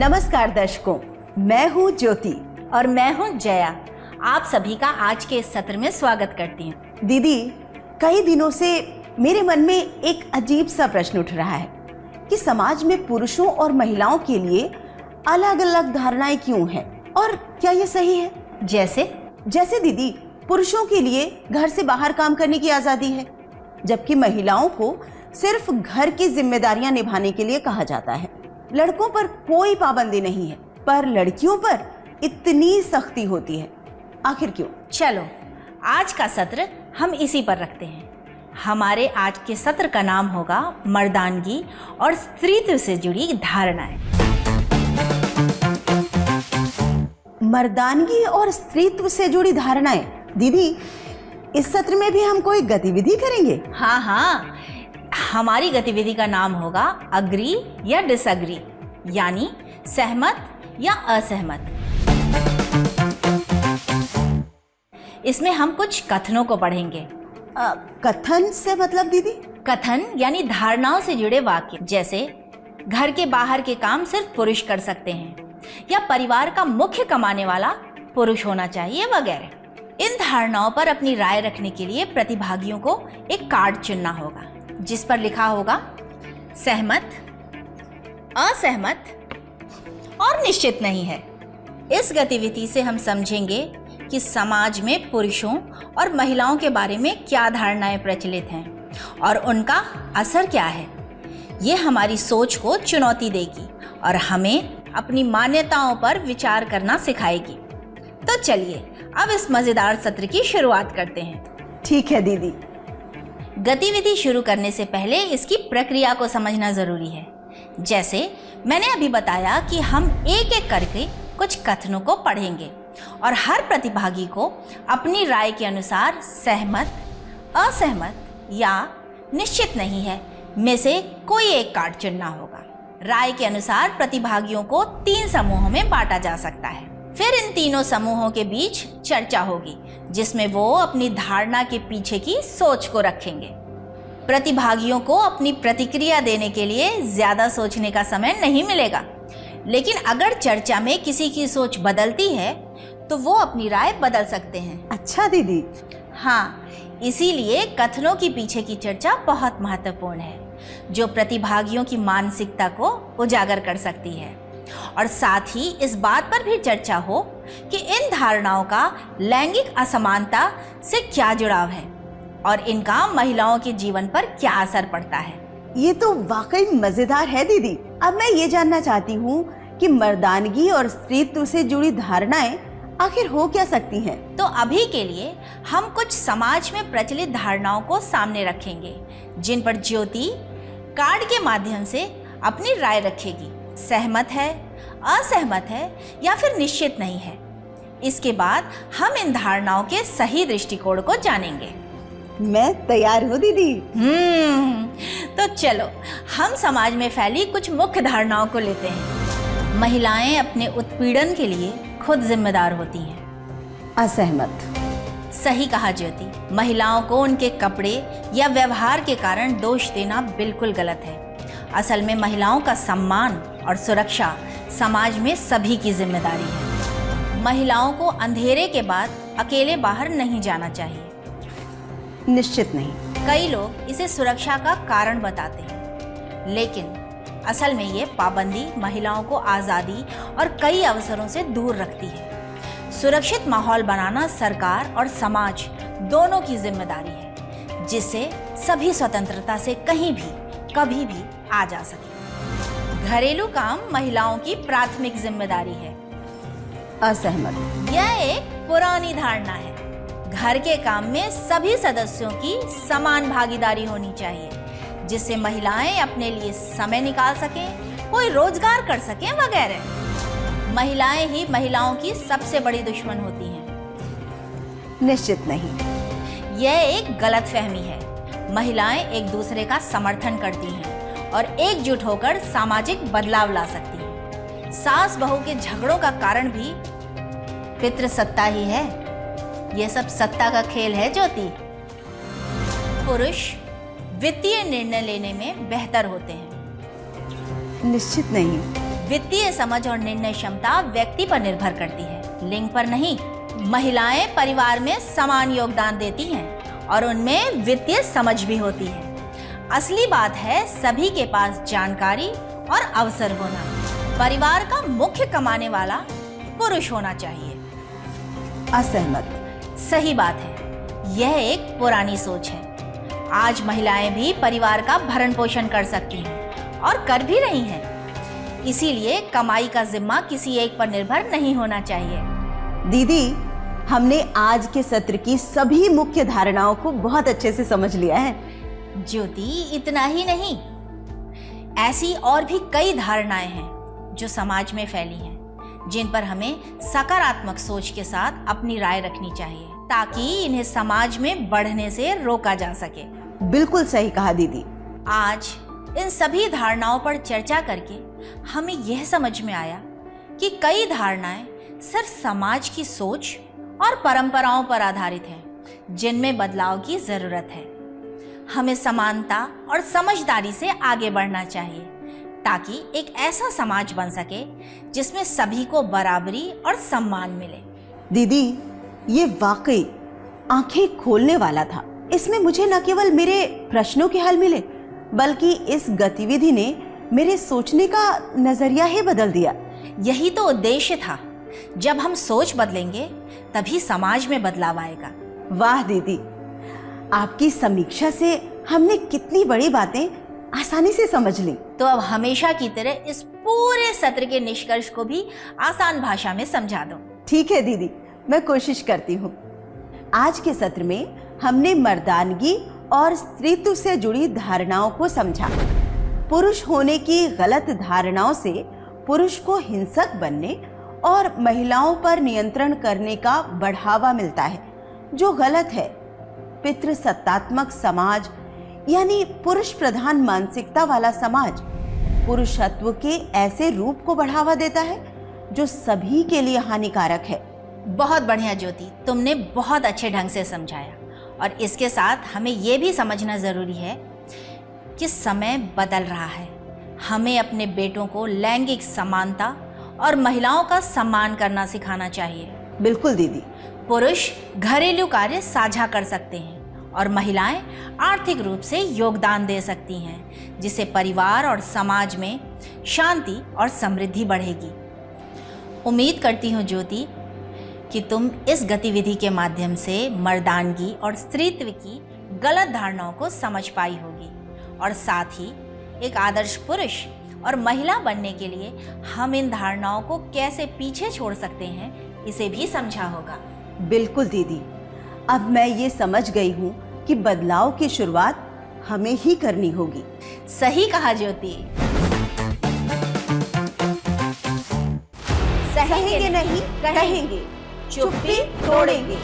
नमस्कार दर्शकों, मैं हूँ ज्योति और मैं हूँ जया। आप सभी का आज के इस सत्र में स्वागत करती हूँ। दीदी, कई दिनों से मेरे मन में एक अजीब सा प्रश्न उठ रहा है कि समाज में पुरुषों और महिलाओं के लिए अलग अलग धारणाएं क्यों हैं और क्या ये सही है? जैसे दीदी, पुरुषों के लिए घर से बाहर काम करने की आज़ादी है, जबकि महिलाओं को सिर्फ घर की जिम्मेदारियां निभाने के लिए कहा जाता है। लड़कों पर कोई पाबंदी नहीं है, पर लड़कियों पर इतनी सख्ती होती है। आखिर क्यों? चलो, आज का सत्र हम इसी पर रखते हैं। हमारे आज के सत्र का नाम होगा मर्दानगी और स्त्रीत्व से जुड़ी धारणाएं। मर्दानगी और स्त्रीत्व से जुड़ी धारणाएं। दीदी, इस सत्र में भी हम कोई गतिविधि करेंगे? हाँ, हमारी गतिविधि का नाम होगा अग्री या डिसअग्री, यानी सहमत या असहमत। इसमें हम कथनों कथनों को पढ़ेंगे। कथन से मतलब दीदी? कथन यानी धारणाओं से जुड़े वाक्य, जैसे घर के बाहर के काम सिर्फ पुरुष कर सकते हैं, या परिवार का मुख्य कमाने वाला पुरुष होना चाहिए, वगैरह। इन धारणाओं पर अपनी राय रखने के लिए प्रतिभागियों को एक कार्ड चुनना होगा, जिस पर लिखा होगा सहमत, असहमत और निश्चित नहीं है। इस गतिविधि से हम समझेंगे कि समाज में पुरुषों और महिलाओं के बारे में क्या धारणाएं प्रचलित हैं और उनका असर क्या है। ये हमारी सोच को चुनौती देगी और हमें अपनी मान्यताओं पर विचार करना सिखाएगी। तो चलिए अब इस मजेदार सत्र की शुरुआत करते हैं। ठीक है दीदी। गतिविधि शुरू करने से पहले इसकी प्रक्रिया को समझना जरूरी है। जैसे मैंने अभी बताया कि हम एक एक करके कुछ कथनों को पढ़ेंगे और हर प्रतिभागी को अपनी राय के अनुसार सहमत, असहमत या निश्चित नहीं है में से कोई एक कार्ड चुनना होगा। राय के अनुसार प्रतिभागियों को 3 समूहों में बांटा जा सकता है। फिर इन तीनों समूहों के बीच चर्चा होगी, जिसमें वो अपनी धारणा के पीछे की सोच को रखेंगे। प्रतिभागियों को अपनी प्रतिक्रिया देने के लिए ज्यादा सोचने का समय नहीं मिलेगा, लेकिन अगर चर्चा में किसी की सोच बदलती है तो वो अपनी राय बदल सकते हैं। अच्छा दीदी। हाँ, इसीलिए कथनों के पीछे की चर्चा बहुत महत्वपूर्ण है, जो प्रतिभागियों की मानसिकता को उजागर कर सकती है। और साथ ही इस बात पर भी चर्चा हो कि इन धारणाओं का लैंगिक असमानता से क्या जुड़ाव है और इनका महिलाओं के जीवन पर क्या असर पड़ता है। ये तो वाकई मजेदार है दीदी। अब मैं ये जानना चाहती हूँ कि मर्दानगी और स्त्रीत्व से जुड़ी धारणाएं आखिर हो क्या सकती हैं? तो अभी के लिए हम कुछ समाज में प्रचलित धारणाओं को सामने रखेंगे, जिन पर ज्योति कार्ड के माध्यम से अपनी राय रखेगी। सहमत है, असहमत है या फिर निश्चित नहीं है। इसके बाद हम इन धारणाओं के सही दृष्टिकोण को जानेंगे। मैं तैयार हूँ दीदी। तो चलो हम समाज में फैली कुछ मुख्य धारणाओं को लेते हैं। महिलाएं अपने उत्पीड़न के लिए खुद जिम्मेदार होती हैं। असहमत। सही कहा ज्योति। महिलाओं को उनके कपड़े या व्यवहार के कारण दोष देना बिल्कुल गलत है। असल में महिलाओं का सम्मान और सुरक्षा समाज में सभी की जिम्मेदारी है। महिलाओं को अंधेरे के बाद अकेले बाहर नहीं जाना चाहिए। निश्चित नहीं। कई लोग इसे सुरक्षा का कारण बताते हैं, लेकिन असल में ये पाबंदी महिलाओं को आज़ादी और कई अवसरों से दूर रखती है। सुरक्षित माहौल बनाना सरकार और समाज दोनों की जिम्मेदारी है, जिससे सभी स्वतंत्रता से कहीं भी कभी भी आ जा सके। घरेलू काम महिलाओं की प्राथमिक जिम्मेदारी है। असहमत। यह एक पुरानी धारणा है। घर के काम में सभी सदस्यों की समान भागीदारी होनी चाहिए, जिससे महिलाएं अपने लिए समय निकाल सकें, कोई रोजगार कर सकें वगैरह। महिलाएं ही महिलाओं की सबसे बड़ी दुश्मन होती हैं। निश्चित नहीं। यह एक गलतफहमी है। महिलाएं एक दूसरे का समर्थन करती हैं और एकजुट होकर सामाजिक बदलाव ला सकती हैं। सास बहू के झगड़ों का कारण भी पितृसत्ता ही है। यह सब सत्ता का खेल है ज्योति। पुरुष वित्तीय निर्णय लेने में बेहतर होते हैं। निश्चित नहीं। वित्तीय समझ और निर्णय क्षमता व्यक्ति पर निर्भर करती है, लिंग पर नहीं। महिलाएं परिवार में समान योगदान देती हैं और उनमें वित्तीय समझ भी होती है। असली बात है सभी के पास जानकारी और अवसर होना। परिवार का मुख्य कमाने वाला पुरुष होना चाहिए। असहमत। सही बात है, यह एक पुरानी सोच है। आज महिलाएं भी परिवार का भरण पोषण कर सकती हैं और कर भी रही हैं। इसीलिए कमाई का जिम्मा किसी एक पर निर्भर नहीं होना चाहिए। दीदी, हमने आज के सत्र की सभी मुख्य धारणाओं को बहुत अच्छे से समझ लिया है। ज्योति, इतना ही नहीं, ऐसी और भी कई धारणाएं हैं जो समाज में फैली हैं, जिन पर हमें सकारात्मक सोच के साथ अपनी राय रखनी चाहिए ताकि इन्हें समाज में बढ़ने से रोका जा सके। बिल्कुल सही कहा दीदी। आज इन सभी धारणाओं पर चर्चा करके हमें यह समझ में आया कि कई धारणाएं सिर्फ समाज की सोच और परंपराओं पर आधारित हैं, जिनमें बदलाव की जरूरत है। हमें समानता और समझदारी से आगे बढ़ना चाहिए ताकि एक ऐसा समाज बन सके जिसमें सभी को बराबरी और सम्मान मिले। दीदी, ये वाकई आंखें खोलने वाला था। इसमें मुझे न केवल मेरे प्रश्नों के हल मिले, बल्कि इस गतिविधि ने मेरे सोचने का नजरिया ही बदल दिया। यही तो उद्देश्य था। जब हम सोच बदलेंगे तभी समाज में बदलाव आएगा। वाह दीदी, आपकी समीक्षा से हमने कितनी बड़ी बातें आसानी से समझ ली। तो अब हमेशा की तरह इस पूरे सत्र के निष्कर्ष को भी आसान भाषा में समझा दो। ठीक है दीदी, मैं कोशिश करती हूँ। आज के सत्र में हमने मर्दानगी और स्त्रीत्व से जुड़ी धारणाओं को समझा। पुरुष होने की गलत धारणाओं से पुरुष को हिंसक बनने और महिलाओं पर नियंत्रण करने का बढ़ावा मिलता है, जो गलत है। पितृसत्तात्मक समाज यानी पुरुष प्रधान मानसिकता वाला समाज पुरुषत्व के ऐसे रूप को बढ़ावा देता है जो सभी के लिए हानिकारक है। बहुत बढ़िया ज्योति, तुमने बहुत अच्छे ढंग से समझाया। और इसके साथ हमें ये भी समझना ज़रूरी है कि समय बदल रहा है। हमें अपने बेटों को लैंगिक समानता और महिलाओं का सम्मान करना सिखाना चाहिए। बिल्कुल दीदी। पुरुष घरेलू कार्य साझा कर सकते हैं और महिलाएं आर्थिक रूप से योगदान दे सकती हैं, जिससे परिवार और समाज में शांति और समृद्धि बढ़ेगी। उम्मीद करती हूँ ज्योति कि तुम इस गतिविधि के माध्यम से मर्दानगी और स्त्रीत्व की गलत धारणाओं को समझ पाई होगी और साथ ही एक आदर्श पुरुष और महिला बनने के लिए हम इन धारणाओं को कैसे पीछे छोड़ सकते हैं, इसे भी समझा होगा। बिल्कुल दीदी, अब मैं ये समझ गई हूँ कि बदलाव की शुरुआत हमें ही करनी होगी। सही कहा ज्योति। सहेंगे नहीं, कहेंगे, चुप्पी तोड़ेंगे।